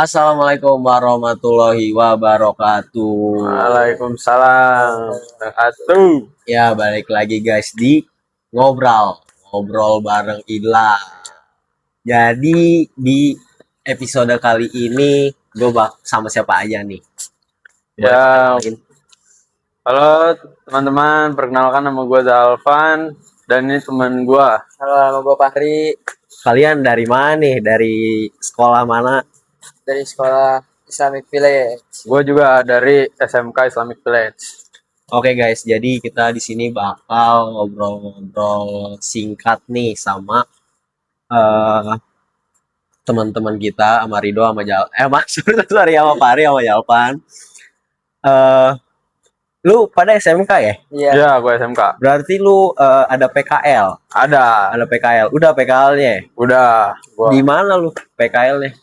Assalamualaikum warahmatullahi wabarakatuh. Waalaikumsalam warahmatullahi. Ya, balik lagi guys di ngobrol bareng Ila. Jadi di episode kali ini gue sama siapa aja nih? Boleh Ya, kenalin? halo teman-teman, perkenalkan nama gue Zalvan dan ini teman gue. Halo, nama gue Fahri Kalian dari mana nih? Dari sekolah mana? dari sekolah Islamic Village. Gue juga dari SMK Islamic Village. Oke guys, jadi kita di sini bakal ngobrol-ngobrol singkat nih sama eh, teman-teman kita, sama Rido, sama sorry, sama Pari, sama Jalpan. Eh, lu pada SMK ya? Iya. Ya, gue SMK. Berarti lu ada PKL, Ada, ada PKL. Udah PKL-nya? udah. Di Gua. mana lu PKL-nya?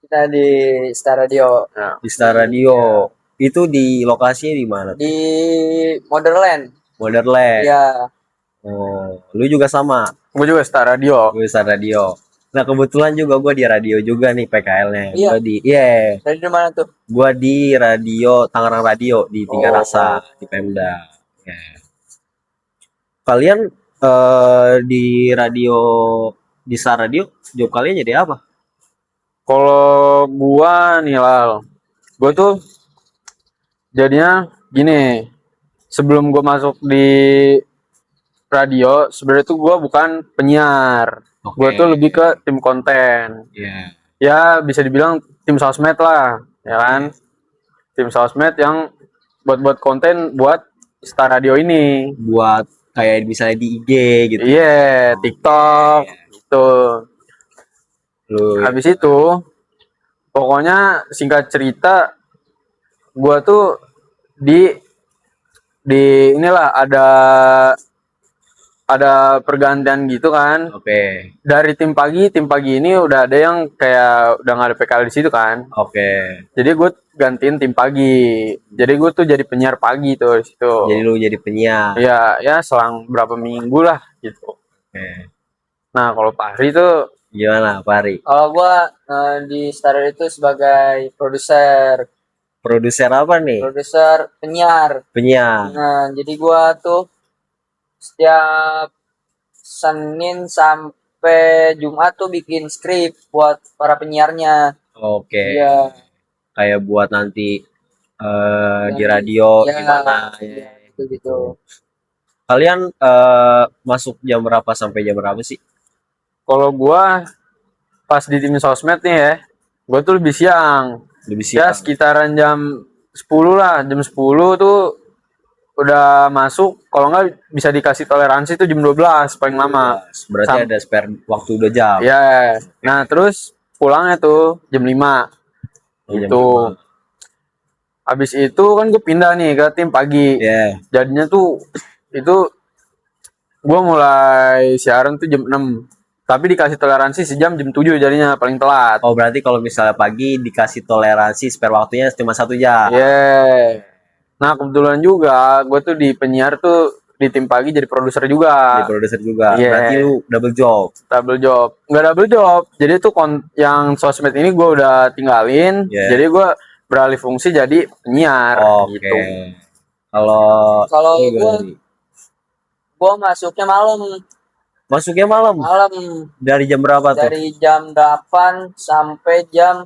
Kita di Star Radio Ya. Di Star Radio. Itu di lokasinya di mana? di Motherland. Wonderland. Iya. Oh, lu juga sama? Gue juga Star Radio. Gue di Star Radio. Nah, kebetulan juga gue di radio juga nih PKL-nya. Iya. Dari mana tuh? Gue di radio Tangerang Radio di Tiga Oh. Rasa di Pemda. Ya. Kalian di radio di Star Radio job kalian jadi apa? Kalau gua nih Lal, gue tuh jadinya gini. Sebelum gue masuk di radio, sebenarnya tuh gue bukan penyiar. Gue tuh lebih ke tim konten. ya Ya bisa dibilang tim sosmed lah, ya kan? Tim sosmed yang buat konten buat Star Radio ini. buat kayak misalnya di IG gitu. Iya, TikTok gitu. Lu Habis itu pokoknya singkat cerita gua tuh di inilah ada pergantian gitu kan. oke. Dari tim pagi ini udah ada yang kayak udah nggak ada PKL di situ kan. Oke. Jadi gue gantiin tim pagi. Jadi gue tuh jadi penyiar pagi tuh di situ. Jadi lu jadi penyiar. Ya selang berapa minggu lah gitu. Oke. Nah kalau Pak Hari tuh Gimana, Pari? Kalau gue di Star Radio itu sebagai produser Produser apa nih? penyiar. Penyiar. Nah, jadi gue tuh setiap Senin sampai Jumat tuh bikin skrip buat para penyiarnya. Oke. Iya. Kayak buat nanti di radio Iya, gimana? iya, gitu. Kalian masuk jam berapa sampai jam berapa sih? kalau gua pas di tim sosmed nih ya, gua tuh lebih siang. Lebih Ya siang. sekitaran jam 10 lah, jam 10 tuh udah masuk. Kalau nggak bisa dikasih toleransi tuh jam 12 paling lama. Berarti ada spare waktu 2 jam. Ya, nah terus pulangnya tuh jam 5 Jam gitu. 5. Habis itu kan gue pindah nih ke tim pagi. Ya. Jadinya tuh itu gue mulai siaran tuh jam 6. Tapi dikasih toleransi sejam, jam 7 jadinya paling telat. Oh, berarti kalau misalnya pagi dikasih toleransi spare waktunya cuma 1 jam. Iya. Nah kebetulan juga gue tuh di penyiar tuh di tim pagi jadi produser Di juga. produser juga. Iya. Berarti lu double job. Double job. Nggak double job. Jadi tuh yang sosmed ini gue udah tinggalin. Yeah. Jadi gue beralih fungsi jadi penyiar Oke. gitu. Kalau Kalau lu gimana nih? gue masuknya malam. Masuknya malam. Dari jam berapa tuh? Dari jam 8 sampai jam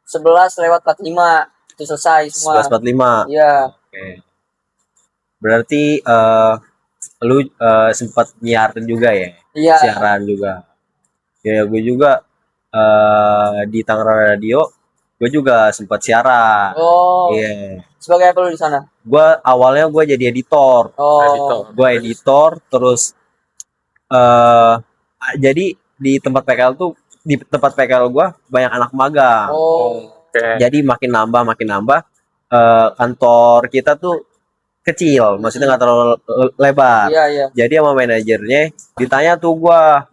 11:45 itu selesai semua. 11.45. Iya. Oke. Berarti lu sempat nyiarin juga ya? Iya. Siaran juga. Ya, gue juga di Tangerang Radio, gue juga sempat siaran. Oh. Iya. Sebagai apa lu di sana? Awalnya gue jadi editor. Oh. Gue editor, terus jadi di tempat PKL gue banyak anak magang. Oh. Oke. Jadi makin nambah kantor kita tuh kecil, maksudnya nggak terlalu lebar. Iya. Jadi sama manajernya ditanya tuh gua,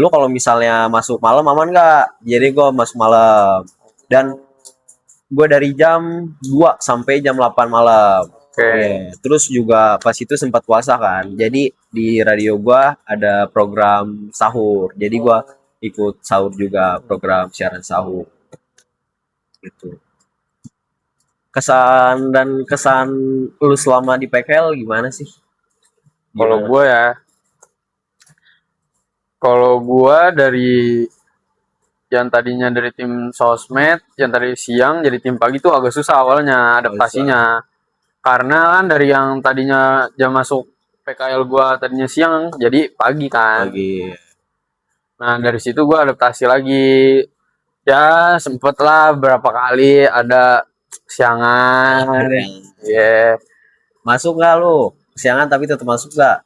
lu kalau misalnya masuk malam aman nggak? Jadi gua masuk malam dan gua dari jam 2 sampai jam 8 malam. Oke. Terus juga pas itu sempat puasa kan, jadi di radio gua ada program sahur, jadi gua ikut sahur juga, program siaran sahur gitu. Kesan lu selama di PKL gimana sih? Kalau Gimana? gue ya, kalau gue dari yang tadinya dari tim sosmed, yang tadi siang jadi tim pagi tuh agak susah awalnya adaptasinya. Karena kan dari yang tadinya jam masuk PKL gua tadinya siang jadi pagi kan. Lagi Nah dari situ gua adaptasi lagi. Ya sempet lah berapa kali ada siangan. yang Ya, masuk nggak lu? Kesiangan tapi tetap masuk nggak?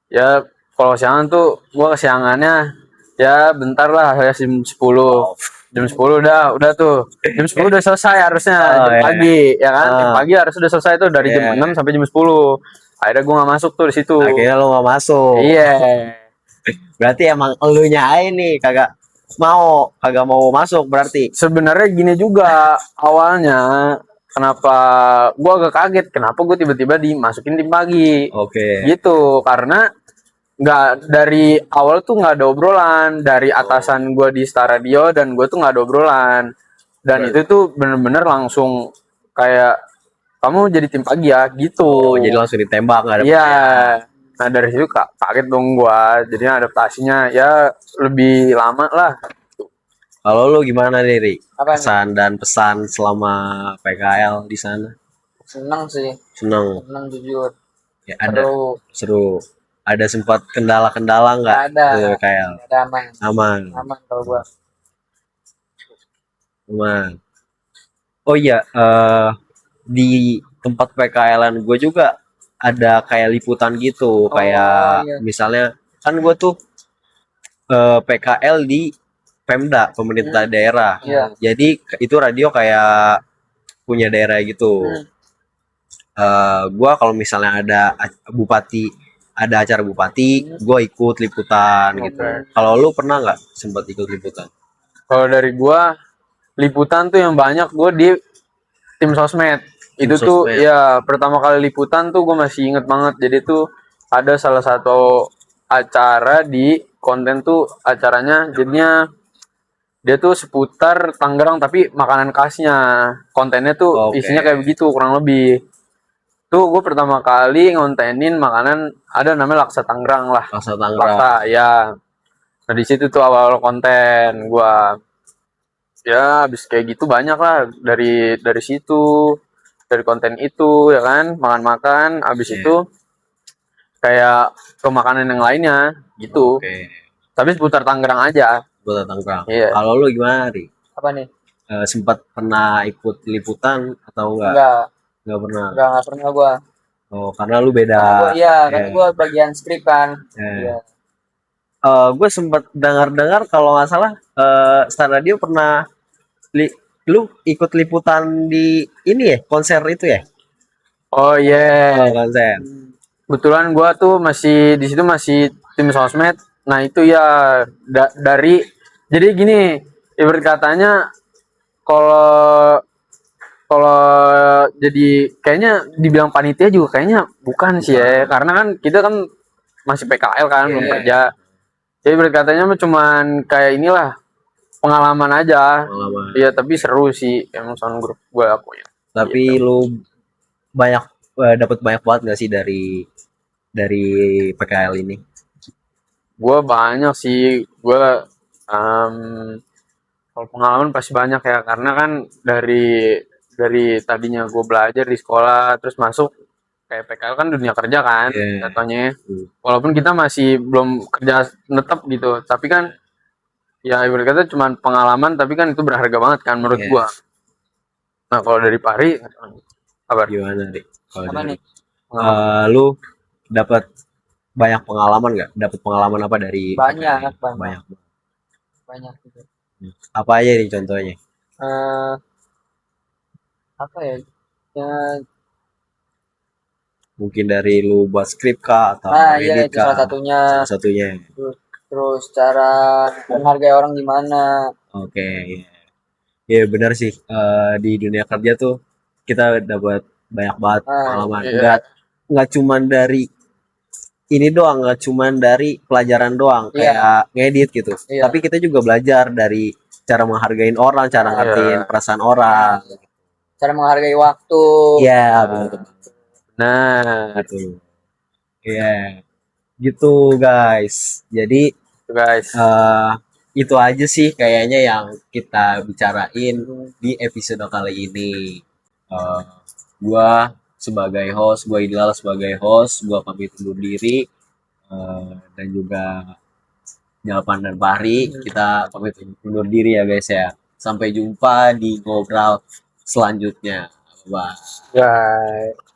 ya kalau siangan tuh gua kesiangannya ya bentar lah ya jam 10. Oh, Jam 10 udah tuh. Jam 10 udah selesai harusnya oh jam ya. pagi ya kan. Jam Ah, pagi harus udah selesai tuh dari jam 6 ya. sampai jam 10. Akhirnya gua nggak masuk tuh di situ. Akhirnya lu nggak masuk. Iya. Berarti emang elunya aja nih kagak mau masuk berarti. Sebenarnya gini juga awalnya kenapa gua agak kaget kenapa gue tiba-tiba dimasukin tim pagi Oke. gitu karena nggak dari awal tuh nggak ada obrolan dari atasan gue di Star Radio dan gue tuh nggak ada obrolan dan Ber- itu tuh bener-bener langsung kayak kamu jadi tim pagi ya gitu. Oh, jadi langsung ditembak nggak ada Iya. pertanyaan. Nah dari situ kaget dong gua jadinya adaptasinya ya lebih lama lah. Kalau lu gimana nih, Ri? Apa nih? Kesan dan pesan selama PKL di sana? Seneng sih, Seneng. seneng jujur. Ya, ada Seru, seru. Ada sempat kendala-kendala nggak nggak ada, di PKL? nggak ada aman, Aman, aman kalau gua. aman. Oh iya, di tempat PKL-an gue juga ada kayak liputan gitu, kayak iya. misalnya kan gue tuh PKL di Pemda, pemerintah daerah. Iya. Jadi itu radio kayak punya daerah gitu. Gua kalau misalnya ada ada acara bupati, gue ikut liputan gitu. Kalau lu pernah nggak sempat ikut liputan? Kalau dari gua liputan tuh yang banyak gua di tim sosmed. Tim Itu tuh sosmed. ya pertama kali liputan tuh gua masih inget banget. Jadi tuh ada salah satu acara di konten tuh acaranya jadinya dia tuh seputar Tangerang tapi makanan khasnya. Kontennya tuh Oke. isinya kayak begitu kurang lebih. Tuh gue pertama kali ngontenin makanan ada namanya laksa Tangerang lah. Rasa Tangerang. Laksa ya. Nah di situ tuh awal konten gua ya habis kayak gitu banyak lah dari situ dari konten itu ya kan makan-makan habis Iya. itu kayak ke makanan yang lainnya gitu Oke. tapi seputar Tangerang aja. Buat Tangerang. Iya. Kalau lu gimana, Ri? Apa nih? Sempat pernah ikut liputan atau enggak? Enggak, Enggak pernah. enggak pernah gua. Oh, karena lu beda. Karena gua, iya, karena Ya. gua bagian skrip kan. Ya. Iya. Gue sempat dengar-dengar kalau nggak salah Star Radio pernah lu ikut liputan di ini ya konser itu ya. Oh iya. Konser. Kebetulan gua tuh masih di situ masih tim sosmed. Nah itu ya dari jadi gini ibarat katanya kalau kalau jadi kayaknya dibilang panitia juga kayaknya bukan sih ya karena kan kita kan masih PKL kan belum Iya. kerja. Jadi ibarat katanya mah cuman kayak inilah pengalaman aja. Pengalaman. Iya tapi seru sih emang sound group gue akuin. Tapi Gitu. lu banyak dapat banyak banget nggak sih dari PKL ini? Gue banyak sih gue kalau pengalaman pasti banyak ya karena kan dari tadinya gue belajar di sekolah terus masuk kayak PKL kan dunia kerja kan Iya. contohnya walaupun kita masih belum kerja netep gitu tapi kan ya ibarat kata cuma pengalaman tapi kan itu berharga banget kan menurut Iya. gua. Nah kalau dari Pari kabar Gimana, Ri? Kalau Apa dari nih? lu dapat banyak pengalaman nggak? Dapat pengalaman apa dari Banyak, PKL? banyak. Banyak. Banyak juga. Apa aja nih contohnya? Eh, apa ya? Ya, Mungkin dari lu buat skrip kah atau nah iya edit itu kah? salah satunya. Salah satunya. Terus cara menghargai orang gimana? Oke, iya. Ya benar sih. Di dunia kerja tuh kita dapat banyak banget Nah, pengalaman. iya. Nggak cuman dari ini doang, nggak cuman dari pelajaran doang Iya. kayak ngedit gitu. Iya. Tapi kita juga belajar dari cara menghargain orang, cara ngertiin perasaan orang. Cara menghargai waktu. Iya, benar Nah, gitu. Iya, gitu guys. Jadi itu guys. eh itu aja sih kayaknya yang kita bicarain di episode kali ini. Eh, gua sebagai host, gua Idlal sebagai host, gua pamit undur diri. Dan juga Jawaban dan Fahri, kita pamit undur diri ya guys ya. Sampai jumpa di ngobrol selanjutnya. Bye. Guys.